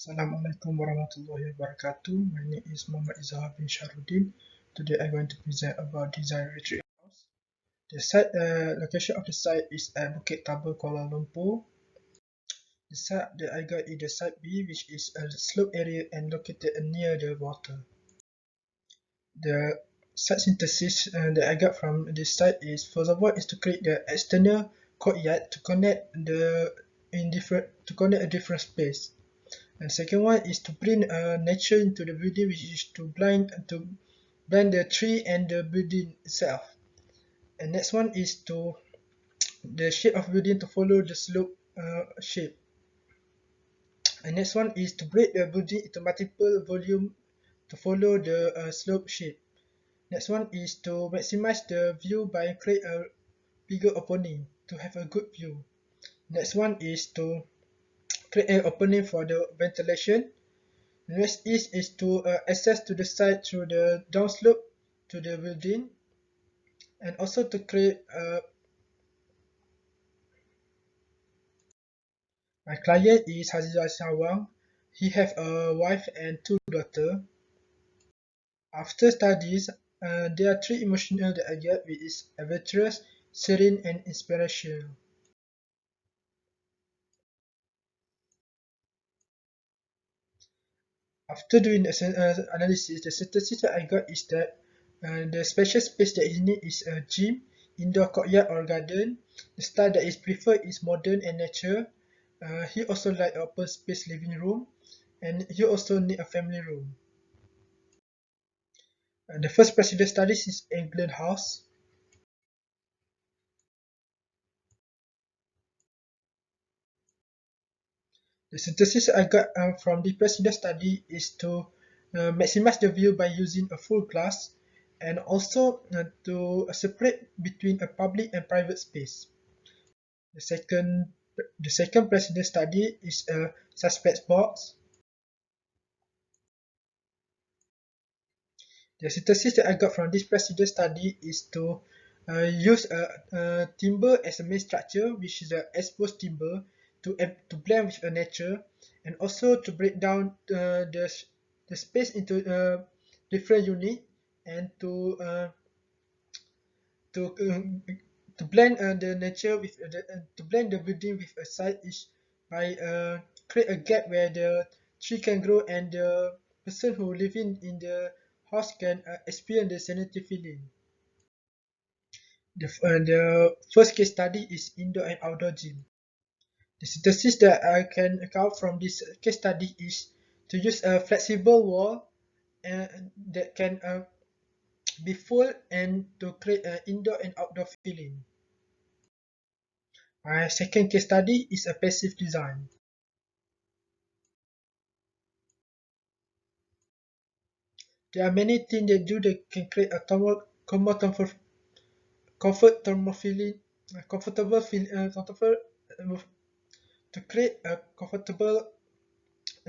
Assalamualaikum warahmatullahi wabarakatuh. My name is Muhammad Izhar bin Shahrudin. Today I'm going to present about Design Retreat House. The location of the site is at Bukit Tabur, Kuala Lumpur. The site that I got is the site B, which is a slope area and located near the water. The site synthesis that I got from this site is, first of all, is to create the external courtyard to connect a different space. And second one is to bring nature into the building, which is to blend the tree and the building itself. And next one is to the shape of building to follow the slope shape. And next one is to break the building into multiple volume to follow the slope shape. Next one is to maximize the view by create a bigger opening to have a good view. Next one is to create an opening for the ventilation. Next is to access to the site through the downslope to the building, and also to create my client is Hazizah Sawang. He have a wife and two daughters. After studies, there are three emotional that I get, which is adventurous, serene, and inspirational. After doing the analysis, the synthesis that I got is that the special space that he need is a gym, indoor courtyard or garden. The style that is preferred is modern and nature. He also like open space living room, and he also need a family room. The first president studies is England House. The synthesis I got from the president study is to maximize the view by using a full glass, and also to separate between a public and private space. The second president study is a suspect box. The synthesis that I got from this president study is to use a timber as a main structure, which is the exposed timber, to blend with nature, and also to break down the space into different unit, and to to blend the nature with to blend the building with a site is by create a gap where the tree can grow and the person who living in the house can experience the sanity feeling. The first case study is indoor and outdoor gym. The synthesis that I can account from this case study is to use a flexible wall that can be full and to create an indoor and outdoor feeling. My second case study is a passive design. There are many things they do that can create a comfortable feeling, to create a comfortable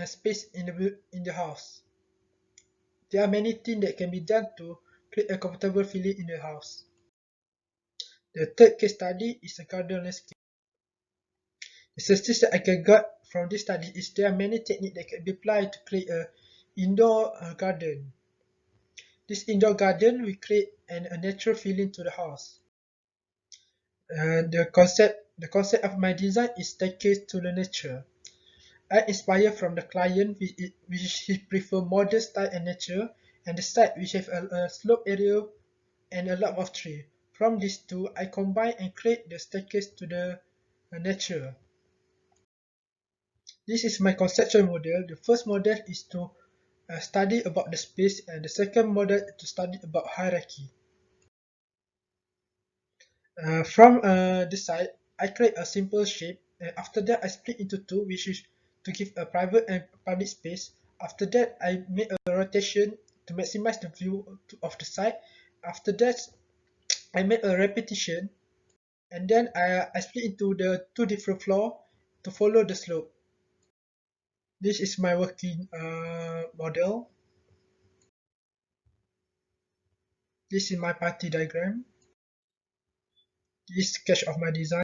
space in the house. There are many things that can be done to create a comfortable feeling in the house. The third case study is a garden landscape. The statistics that I can get from this study is there are many techniques that can be applied to create a indoor garden. This indoor garden will create a natural feeling to the house. The concept of my design is staircase to the nature. I inspire from the client which he prefer modern style and nature, and the site which have a slope area and a lot of tree. From these two, I combine and create the staircase to the nature. This is my conceptual model. The first model is to study about the space, and the second model is to study about hierarchy. From the side, I create a simple shape. After that, I split into two, which is to give a private and public space. After that, I make a rotation to maximize the view of the side. After that, I make a repetition, and then I split into the two different floor to follow the slope. This is my working model. This is my party diagram. This is sketch of my design.